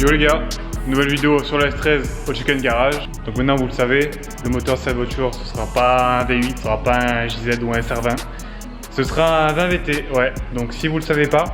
Yo les gars, nouvelle vidéo sur la S13 au Chicken Garage. Donc maintenant vous le savez, le moteur de cette voiture ce sera pas un V8, ce sera pas un JZ ou un SR20. Ce sera un 20 VT, ouais. Donc si vous le savez pas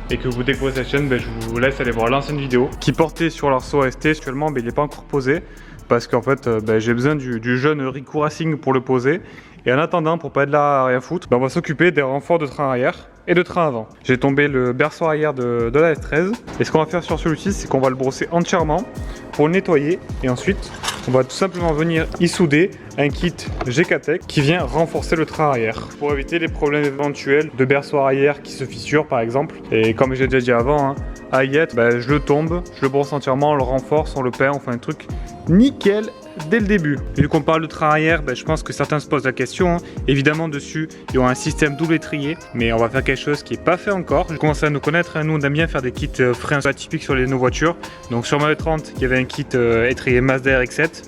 et que vous découvrez cette chaîne, je vous laisse aller voir l'ancienne vidéo qui portait sur l'arceau AST. Actuellement il n'est pas encore posé parce qu'en fait j'ai besoin du jeune Rico Racing pour le poser. Et en attendant, pour pas être là à rien foutre, on va s'occuper des renforts de train arrière et de train avant. J'ai tombé le berceau arrière de la S13 et ce qu'on va faire sur celui-ci, c'est qu'on va le brosser entièrement pour le nettoyer et ensuite on va tout simplement venir y souder un kit GKTech qui vient renforcer le train arrière pour éviter les problèmes éventuels de berceau arrière qui se fissure par exemple. Et comme j'ai déjà dit avant, à Hayet, je le tombe, je le brosse entièrement, on le renforce, on le peint, on fait un truc nickel dès le début. Vu qu'on parle de train arrière, je pense que certains se posent la question. Évidemment dessus, il y aura un système double étrier, mais on va faire quelque chose qui n'est pas fait encore. Je commence à nous connaître, nous on aime bien faire des kits freins atypiques sur nos voitures. Donc sur ma E30, il y avait un kit étrier Mazda RX-7.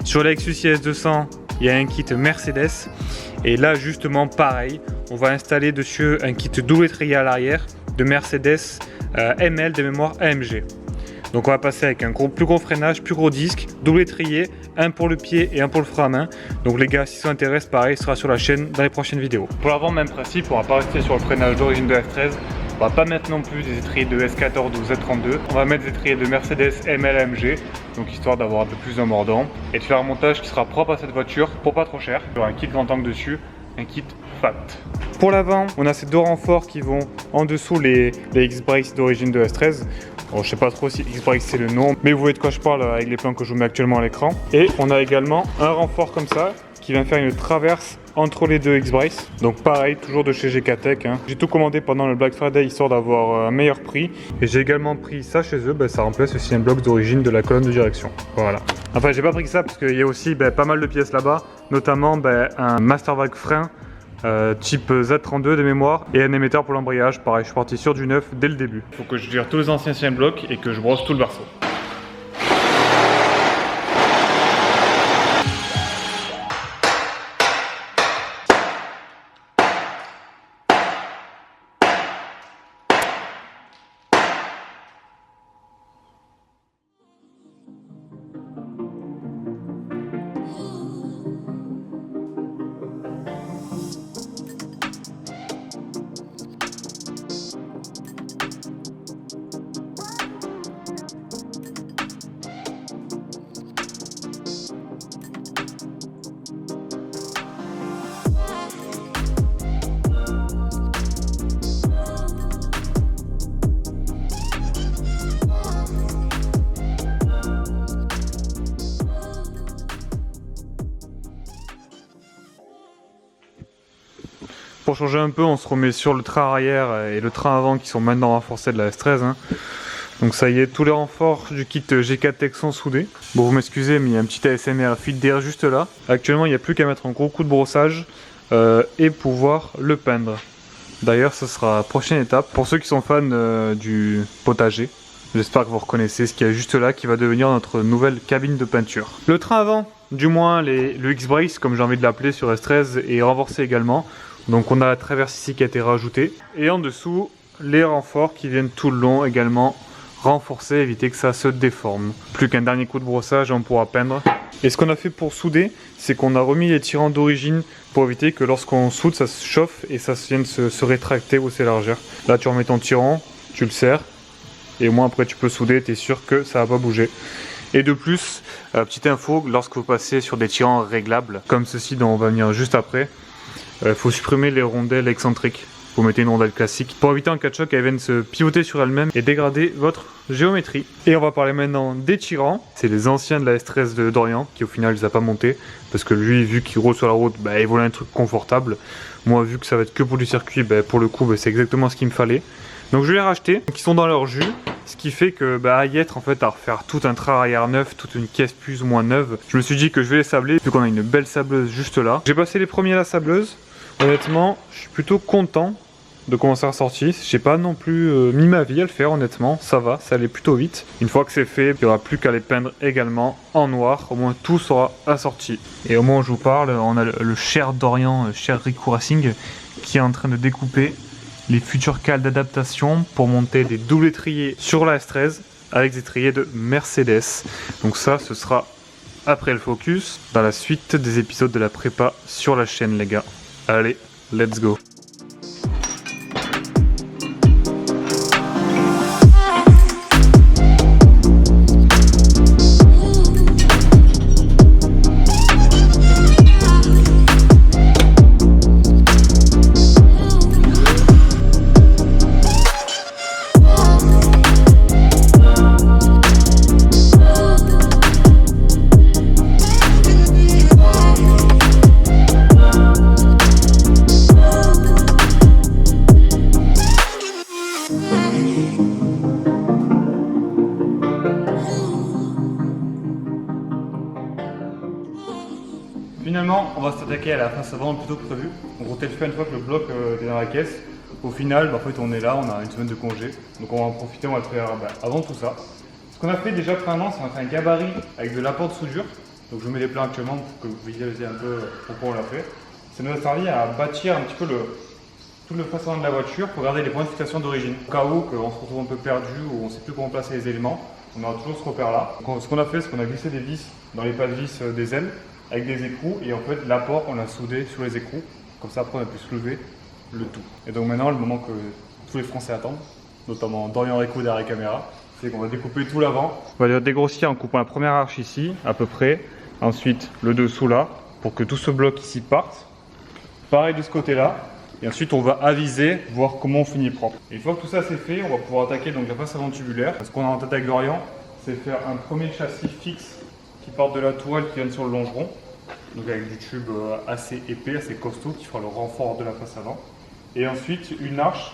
Sur la Lexus IS200, il y a un kit Mercedes. Et là justement pareil, on va installer dessus un kit double étrier à l'arrière de Mercedes ML de mémoire AMG. Donc on va passer avec un plus gros freinage, plus gros disque, double étrier, un pour le pied et un pour le frein à main. Donc les gars, si ça vous intéresse, pareil, sera sur la chaîne dans les prochaines vidéos. Pour l'avant, même principe, on va pas rester sur le freinage d'origine de S13. On va pas mettre non plus des étriers de S14 ou Z32. On va mettre des étriers de Mercedes ML AMG, donc histoire d'avoir un peu plus de mordant et de faire un montage qui sera propre à cette voiture pour pas trop cher. Il y aura un kit grand angle dessus, un kit fat. Pour l'avant, on a ces deux renforts qui vont en dessous les X-Brakes d'origine de S13. Bon, je sais pas trop si X-Brakes c'est le nom, mais vous voyez de quoi je parle avec les plans que je vous mets actuellement à l'écran. Et on a également un renfort comme ça qui vient faire une traverse entre les deux X-Brakes. Donc pareil, toujours de chez GKTech. J'ai tout commandé pendant le Black Friday histoire d'avoir un meilleur prix. Et j'ai également pris ça chez eux, ça remplace aussi un bloc d'origine de la colonne de direction. Voilà. Enfin, j'ai pas pris que ça parce qu'il y a aussi pas mal de pièces là-bas, notamment un Master Vac frein. Type Z32 de mémoire et un émetteur pour l'embrayage. Pareil, je suis parti sur du neuf dès le début. Il faut que je vire tous les anciens blocs et que je brosse tout le berceau. Pour changer un peu, on se remet sur le train arrière et le train avant qui sont maintenant renforcés de la S13. Donc ça y est, tous les renforts du kit GKTech sont soudés. Bon, vous m'excusez, mais il y a un petit ASMR fuite d'air juste là. Actuellement, il n'y a plus qu'à mettre un gros coup de brossage et pouvoir le peindre. D'ailleurs, ce sera la prochaine étape. Pour ceux qui sont fans du potager, j'espère que vous reconnaissez ce qu'il y a juste là qui va devenir notre nouvelle cabine de peinture. Le train avant, du moins le X-Brakes, comme j'ai envie de l'appeler sur S13, est renforcé également. Donc on a la traverse ici qui a été rajoutée. Et en dessous, les renforts qui viennent tout le long également renforcer, éviter que ça se déforme. Plus qu'un dernier coup de brossage et on pourra peindre. Et ce qu'on a fait pour souder, c'est qu'on a remis les tirants d'origine pour éviter que lorsqu'on soude, ça se chauffe et ça vienne se rétracter ou s'élargir. Là tu remets ton tirant, tu le serres et au moins après tu peux souder, tu es sûr que ça va pas bouger. Et de plus, petite info, lorsque vous passez sur des tirants réglables, comme ceci dont on va venir juste après, il faut supprimer les rondelles excentriques. Vous mettez une rondelle classique pour éviter en cas de choc qu'elle vienne se pivoter sur elle-même et dégrader votre géométrie. Et on va parler maintenant des tirants. C'est les anciens de la S13 de Dorian qui au final ne les a pas montés parce que lui, vu qu'il roule sur la route, il voulait un truc confortable. Moi, vu que ça va être que pour du circuit, pour le coup, c'est exactement ce qu'il me fallait. Donc je les ai rachetés, qui sont dans leur jus. Ce qui fait que à y être en fait à refaire tout un train arrière neuf, toute une caisse plus ou moins neuve. Je me suis dit que je vais les sabler vu qu'on a une belle sableuse juste là. J'ai passé les premiers à la sableuse. Honnêtement, je suis plutôt content de comment ça ressorti. J'ai pas non plus mis ma vie à le faire honnêtement, ça va, ça allait plutôt vite. Une fois que c'est fait, il n'y aura plus qu'à les peindre également en noir, au moins tout sera assorti. Et au moment où je vous parle, on a le cher Dorian, cher Rico Racing, qui est en train de découper les futures cales d'adaptation pour monter des doubles étriers sur la S13 avec des étriers de Mercedes. Donc ça, ce sera après le focus, dans la suite des épisodes de la prépa sur la chaîne les gars. Allez, let's go. Finalement, on va s'attaquer à la face avant plutôt que prévu. On comptait le faire une fois que le bloc était dans la caisse. Au final, en fait, on est là, on a une semaine de congé. Donc on va en profiter, on va le faire avant tout ça. Ce qu'on a fait déjà premièrement, c'est qu'on a fait un gabarit avec de l'apport de soudure. Donc je vous mets les plans actuellement pour que vous visualisez un peu pourquoi on l'a fait. Ça nous a servi à bâtir un petit peu tout le face avant de la voiture pour garder les points de fixation d'origine. Au cas où on se retrouve un peu perdu ou on ne sait plus comment placer les éléments, on aura toujours ce repère là. Donc, ce qu'on a fait, c'est qu'on a glissé des vis dans les pas de vis des ailes avec des écrous et en fait l'apport on l'a soudé sur les écrous, comme ça après on a pu soulever le tout. Et donc maintenant le moment que tous les Français attendent, notamment Dorian Rico derrière la caméra, c'est qu'on va découper tout l'avant. On va dégrossir en coupant la première arche ici à peu près, ensuite le dessous là pour que tout ce bloc ici parte. Pareil de ce côté là et ensuite on va aviser, voir comment on finit propre. Et une fois que tout ça c'est fait, on va pouvoir attaquer donc la face avant tubulaire. Ce qu'on a en tête avec Dorian, c'est faire un premier châssis fixe qui part de la tourelle qui vient sur le longeron, donc avec du tube assez épais, assez costaud, qui fera le renfort de la face avant. Et ensuite une arche,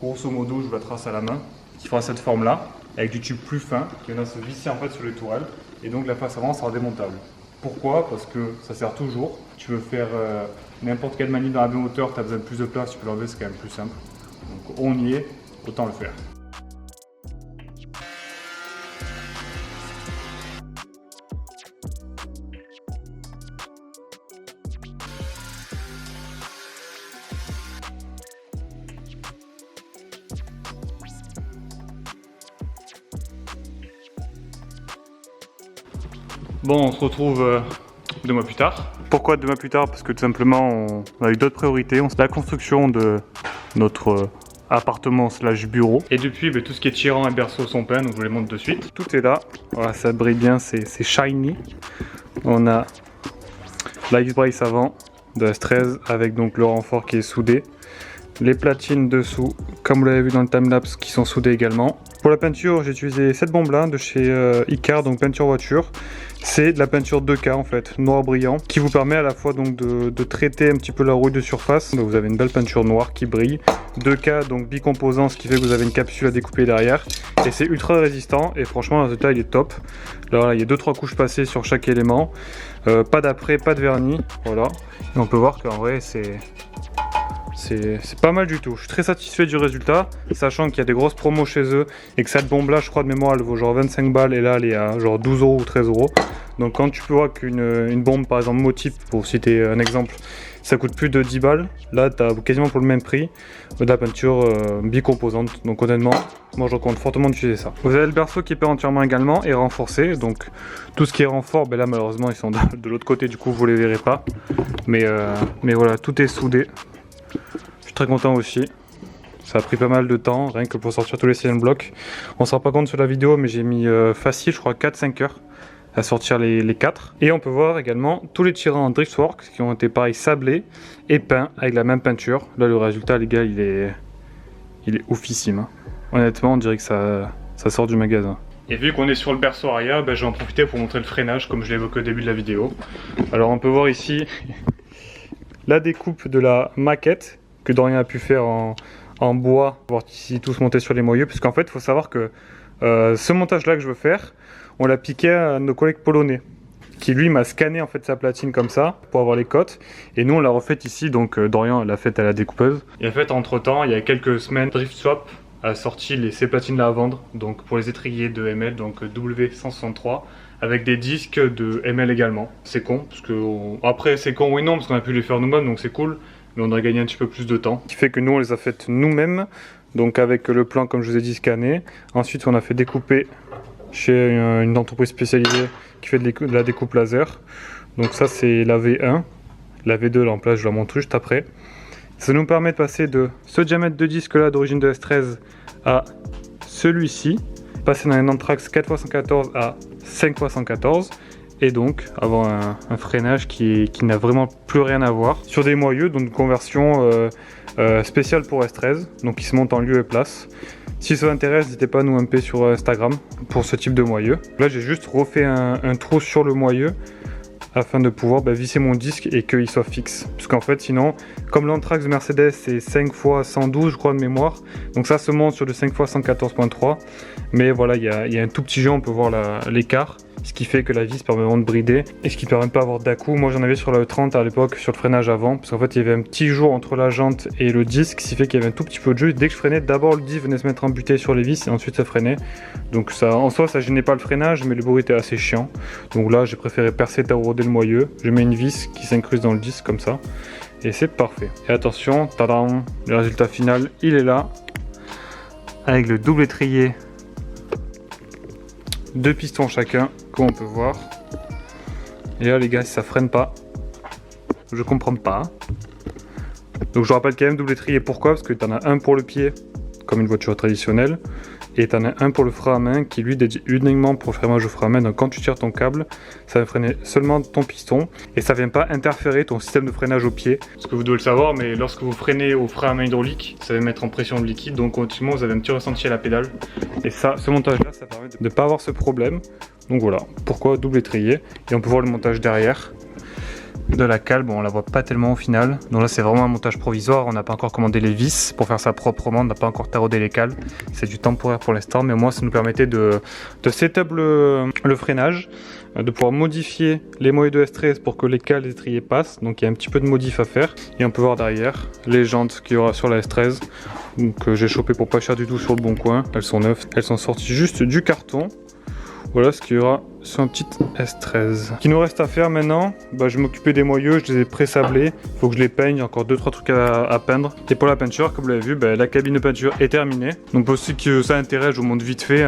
grosso modo je la trace à la main, qui fera cette forme là, avec du tube plus fin, qui viendra se visser en fait sur les tourelles, et donc la face avant sera démontable. Pourquoi? Parce que ça sert toujours. Tu veux faire n'importe quelle manip dans la même hauteur, tu as besoin de plus de place, tu peux l'enlever, c'est quand même plus simple. Donc on y est, autant le faire. Bon, on se retrouve 2 mois plus tard. Pourquoi 2 mois plus tard? Parce que tout simplement, on a eu d'autres priorités. On la construction de notre appartement slash bureau. Et depuis, tout ce qui est tirant et berceau sont peints, donc je vous les montre de suite. Tout est là. Voilà, ça brille bien, c'est shiny. On a la X-Brace avant de S13 avec donc le renfort qui est soudé. Les platines dessous, comme vous l'avez vu dans le timelapse, qui sont soudées également. Pour la peinture, j'ai utilisé cette bombe-là de chez Icar, donc peinture voiture. C'est de la peinture 2K en fait, noir brillant, qui vous permet à la fois donc de traiter un petit peu la rouille de surface. Donc vous avez une belle peinture noire qui brille. 2K, donc bicomposant, ce qui fait que vous avez une capsule à découper derrière. Et c'est ultra résistant et franchement le résultat il est top. Alors là, il y a 2-3 couches passées sur chaque élément. Pas d'après, pas de vernis, voilà. Et on peut voir qu'en vrai c'est pas mal du tout. Je suis très satisfait du résultat, sachant qu'il y a des grosses promos chez eux et que cette bombe là, je crois de mémoire, elle vaut genre 25 balles et là elle est à genre 12 € ou 13 €. Donc quand tu peux voir qu'une bombe par exemple Motype, pour citer un exemple, ça coûte plus de 10 balles, là tu as quasiment pour le même prix de la peinture bicomposante. Donc honnêtement, moi je recommande fortement d'utiliser ça. Vous avez le berceau qui est peint entièrement également et renforcé, donc tout ce qui est renfort, là malheureusement ils sont de l'autre côté, du coup vous les verrez pas. Mais voilà, tout est soudé. Je suis très content aussi. Ça a pris pas mal de temps, rien que pour sortir tous les cylindres blocs. On se rend pas compte sur la vidéo, mais j'ai mis facile, je crois 4-5 heures à sortir les 4. Et on peut voir également tous les tirants en Driftworks qui ont été pareil sablés et peints avec la même peinture. Là le résultat les gars il est oufissime. Hein. Honnêtement on dirait que ça sort du magasin. Et vu qu'on est sur le berceau arrière, je vais en profiter pour montrer le freinage comme je l'ai évoqué au début de la vidéo. Alors on peut voir ici la découpe de la maquette que Dorian a pu faire en bois, voir ici tous monter sur les moyeux, puisqu'en fait il faut savoir que ce montage là que je veux faire, on l'a piqué à nos collègues polonais, qui lui m'a scanné en fait sa platine comme ça pour avoir les cotes, et nous on l'a refait ici, donc Dorian l'a fait à la découpeuse. Et en fait entre temps, il y a quelques semaines, Drift Swap a sorti ces platines là à vendre, donc pour les étriers de ML, donc W163, avec des disques de ML également. C'est con, parce que après c'est con oui non, parce qu'on a pu les faire nous-mêmes, donc c'est cool, mais on a gagné un petit peu plus de temps. Ce qui fait que nous on les a faites nous-mêmes, donc avec le plan comme je vous ai dit scanné. Ensuite on a fait découper chez une entreprise spécialisée qui fait de la découpe laser. Donc ça c'est la V1, la V2 là en place je la montre juste après. Ça nous permet de passer de ce diamètre de disque là d'origine de S13 à celui-ci, passer dans un Amtrax 4x114 à 5x114 et donc avoir un freinage qui n'a vraiment plus rien à voir sur des moyeux, donc une conversion spéciale pour S13, donc qui se monte en lieu et place. Si ça vous intéresse, n'hésitez pas à nous MP sur Instagram pour ce type de moyeu. Là j'ai juste refait un trou sur le moyeu afin de pouvoir visser mon disque et qu'il soit fixe. Parce qu'en fait sinon, comme l'Amtrax de Mercedes c'est 5x112 je crois de mémoire, donc ça se monte sur le 5x114.3, mais voilà il y a un tout petit jeu, on peut voir l'écart, ce qui fait que la vis permet vraiment de brider et ce qui permet de pas avoir d'à-coup. Moi j'en avais sur la E30 à l'époque sur le freinage avant, parce qu'en fait il y avait un petit jour entre la jante et le disque, ce qui fait qu'il y avait un tout petit peu de jeu. Dès que je freinais, d'abord le disque venait se mettre en butée sur les vis et ensuite ça freinait. Donc ça, en soi ça gênait pas le freinage, mais le bruit était assez chiant. Donc là j'ai préféré percer, tarauder le moyeu, je mets une vis qui s'incruste dans le disque comme ça et c'est parfait. Et attention, tadam, le résultat final il est là, avec le double étrier, 2 pistons chacun, comme on peut voir. Et là les gars, si ça freine pas, je comprends pas. Donc je rappelle quand même double étrier, pourquoi? Parce que tu en as un pour le pied, comme une voiture traditionnelle, et tu en as un pour le frein à main, qui lui dédié uniquement pour le freinage au frein à main. Donc quand tu tires ton câble, ça va freiner seulement ton piston, et ça vient pas interférer ton système de freinage au pied. Parce que vous devez le savoir, mais lorsque vous freinez au frein à main hydraulique, ça va mettre en pression le liquide, donc continuellement vous avez un petit ressenti à la pédale. Et ça, ce montage là, ça permet de ne pas avoir ce problème. Donc voilà, pourquoi double étrier. Et on peut voir le montage derrière de la cale, bon on la voit pas tellement au final, donc là c'est vraiment un montage provisoire, on n'a pas encore commandé les vis pour faire ça proprement, on n'a pas encore taraudé les cales, c'est du temporaire pour l'instant, mais au moins ça nous permettait de setup le freinage, de pouvoir modifier les moyeux de S13 pour que les cales et les étriers passent, donc il y a un petit peu de modif à faire, et on peut voir derrière les jantes qu'il y aura sur la S13, donc j'ai chopé pour pas cher du tout sur le bon coin, elles sont neuves, elles sont sorties juste du carton. Voilà ce qu'il y aura sur un petit S13. Ce qu'il nous reste à faire maintenant, je vais m'occuper des moyeux, je les ai pré-sablés. Il faut que je les peigne, il y a encore 2-3 trucs à peindre. Et pour la peinture, comme vous l'avez vu, la cabine de peinture est terminée. Donc pour ceux que ça intéresse, je vous montre vite fait.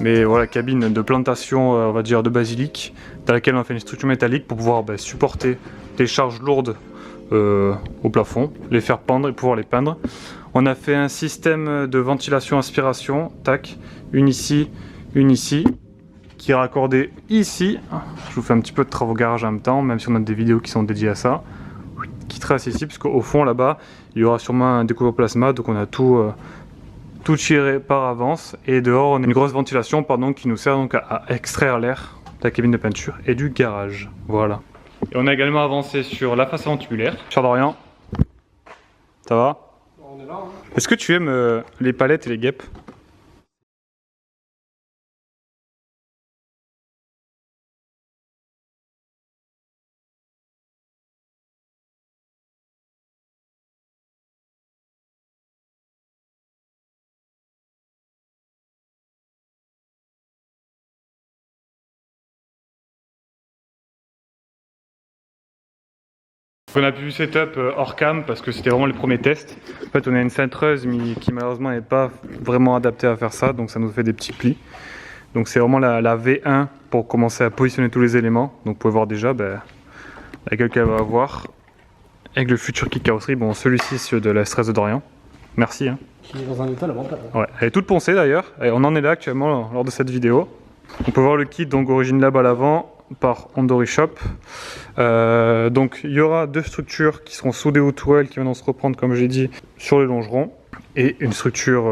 Mais voilà, cabine de plantation, on va dire de basilic, dans laquelle on a fait une structure métallique pour pouvoir supporter des charges lourdes au plafond, les faire pendre et pouvoir les peindre. On a fait un système de ventilation-aspiration, tac, une ici, qui est raccordé ici. Je vous fais un petit peu de travaux garage en même temps, même si on a des vidéos qui sont dédiées à ça, qui trace ici, parce qu'au fond là-bas il y aura sûrement un découvert plasma, donc on a tout tiré par avance, et dehors on a une grosse ventilation qui nous sert donc à extraire l'air de la cabine de peinture et du garage. Voilà. Et on a également avancé sur la façade tubulaire. Cher Dorian, ça va? On est là, hein. Est-ce que tu aimes les palettes et les guêpes? On a pu setup hors cam parce que c'était vraiment les premiers tests. En fait on a une cintreuse mais qui malheureusement n'est pas vraiment adaptée à faire ça, donc ça nous fait des petits plis. Donc c'est vraiment la V1 pour commencer à positionner tous les éléments. Donc vous pouvez voir déjà la gueule qu'elle va avoir avec le futur kit carrosserie. Bon, celui-ci c'est de la S13 de Dorian. Merci. Qui est dans un état lamentable. Ouais, elle est toute poncée d'ailleurs. Et on en est là actuellement lors de cette vidéo. On peut voir le kit, donc Origin Lab à l'avant par Andori Shop. Donc il y aura 2 structures qui seront soudées aux tourelles qui viendront se reprendre comme j'ai dit sur les longerons, et une structure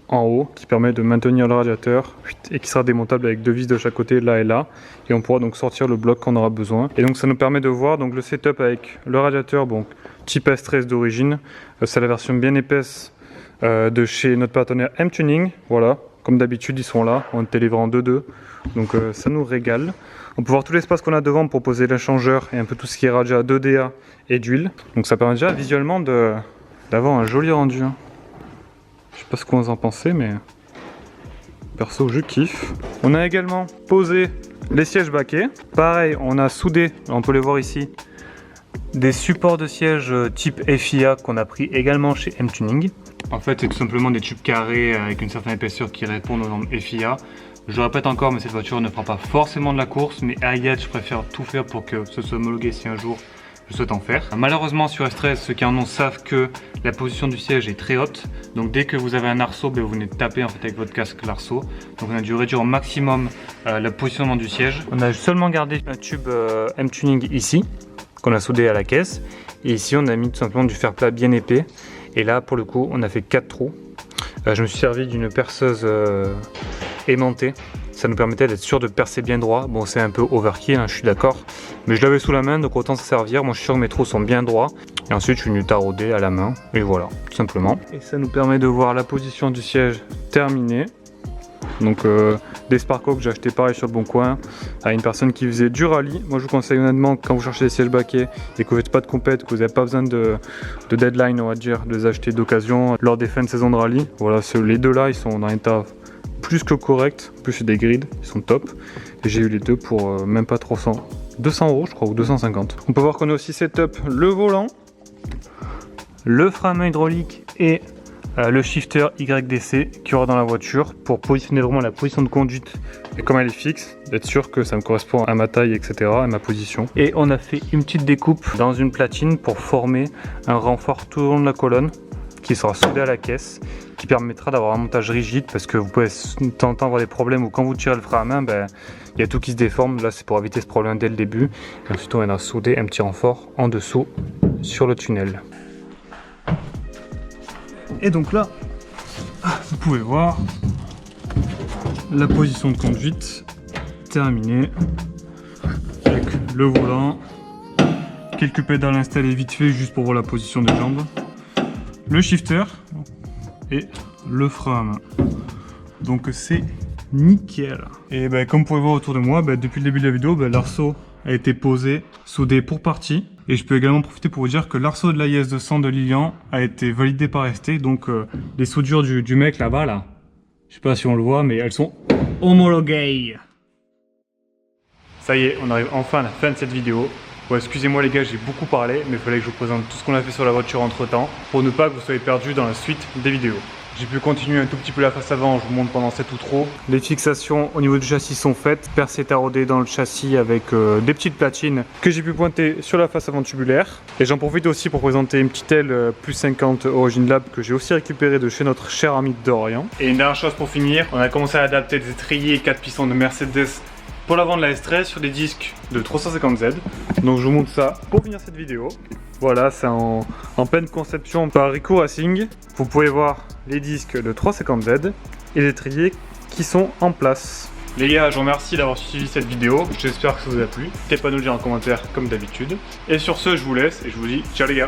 en haut qui permet de maintenir le radiateur et qui sera démontable avec 2 vis de chaque côté là et là, et on pourra donc sortir le bloc qu'on aura besoin. Et donc ça nous permet de voir donc le setup avec le radiateur, donc type S13 d'origine, c'est la version bien épaisse de chez notre partenaire M-Tuning. Voilà, comme d'habitude ils sont là, on est livré en 2.2, donc ça nous régale. On peut voir tout l'espace qu'on a devant pour poser l'échangeur et un peu tout ce qui est radiat 2DA et d'huile. Donc ça permet déjà visuellement d'avoir un joli rendu. Je sais pas ce que vous en pensez, mais perso je kiffe. On a également posé les sièges baquets. Pareil, on a soudé, on peut les voir ici, des supports de sièges type FIA qu'on a pris également chez M-Tuning. En fait, c'est tout simplement des tubes carrés avec une certaine épaisseur qui répondent aux normes FIA. Je le répète encore, mais cette voiture ne fera pas forcément de la course, mais à Yad, je préfère tout faire pour que ce soit homologué si un jour je souhaite en faire. Malheureusement sur S13, ceux qui en ont savent que la position du siège est très haute. Donc dès que vous avez un arceau, vous venez de taper en fait avec votre casque l'arceau. Donc on a dû réduire au maximum le positionnement du siège. On a seulement gardé un tube M-Tuning ici, qu'on a soudé à la caisse. Et ici on a mis tout simplement du fer plat bien épais. Et là pour le coup on a fait 4 trous. Je me suis servi d'une perceuse aimantée. Ça nous permettait d'être sûr de percer bien droit. Bon, c'est un peu overkill, hein, je suis d'accord. Mais je l'avais sous la main, donc autant se servir. Moi, je suis sûr que mes trous sont bien droits. Et ensuite, je suis venu tarauder à la main. Et voilà, tout simplement. Et ça nous permet de voir la position du siège terminée. Donc, des Sparco que j'ai acheté pareil sur le bon coin à une personne qui faisait du rallye. Moi, je vous conseille honnêtement, quand vous cherchez des sièges baquets et que vous n'êtes pas de compète, que vous n'avez pas besoin de deadline, on va dire, de les acheter d'occasion lors des fins de saison de rallye. Voilà, les deux là, ils sont dans l'état plus que correct, en plus c'est des grids, ils sont top. Et j'ai eu les deux pour même pas 200 € je crois, ou 250. On peut voir qu'on a aussi setup le volant, le frein à main hydraulique et le shifter YDC qu'il y aura dans la voiture pour positionner vraiment la position de conduite. Et comme elle est fixe, d'être sûr que ça me correspond à ma taille, etc., à ma position. Et on a fait une petite découpe dans une platine pour former un renfort tout au long de la colonne qui sera soudé à la caisse, qui permettra d'avoir un montage rigide parce que vous pouvez de temps en temps avoir des problèmes où quand vous tirez le frein à main, il y a tout qui se déforme. Là, c'est pour éviter ce problème dès le début. Et ensuite, on va souder un petit renfort en dessous sur le tunnel. Et donc là, vous pouvez voir la position de conduite terminée avec le volant, quelques pédales installées vite fait juste pour voir la position des jambes, le shifter et le frein à main. Donc c'est nickel. Et comme vous pouvez voir autour de moi, depuis le début de la vidéo, l'arceau a été posé, soudé pour partie. Et je peux également profiter pour vous dire que l'arceau de la IS200 de Lilian a été validé par ST. Donc les soudures du mec là-bas, là, je sais pas si on le voit, mais elles sont homologuées. Ça y est, on arrive enfin à la fin de cette vidéo. Bon, excusez-moi les gars, j'ai beaucoup parlé, mais il fallait que je vous présente tout ce qu'on a fait sur la voiture entre temps, pour ne pas que vous soyez perdus dans la suite des vidéos. J'ai pu continuer un tout petit peu la face avant, je vous montre pendant 7 ou trop. Les fixations au niveau du châssis sont faites, percé taraudé dans le châssis avec des petites platines que j'ai pu pointer sur la face avant tubulaire. Et j'en profite aussi pour présenter une petite aile plus 50 Origin Lab que j'ai aussi récupérée de chez notre cher ami d'Orient. Et une dernière chose pour finir, on a commencé à adapter des étriers 4 pistons de Mercedes pour l'avant de la S13 sur des disques de 350Z. Donc je vous montre ça pour finir cette vidéo. Voilà, c'est en pleine conception par Rico Racing. Vous pouvez voir les disques de 350Z et les étriers qui sont en place. Les gars, je vous remercie d'avoir suivi cette vidéo. J'espère que ça vous a plu. N'hésitez pas à nous le dire en commentaire comme d'habitude. Et sur ce, je vous laisse et je vous dis ciao les gars.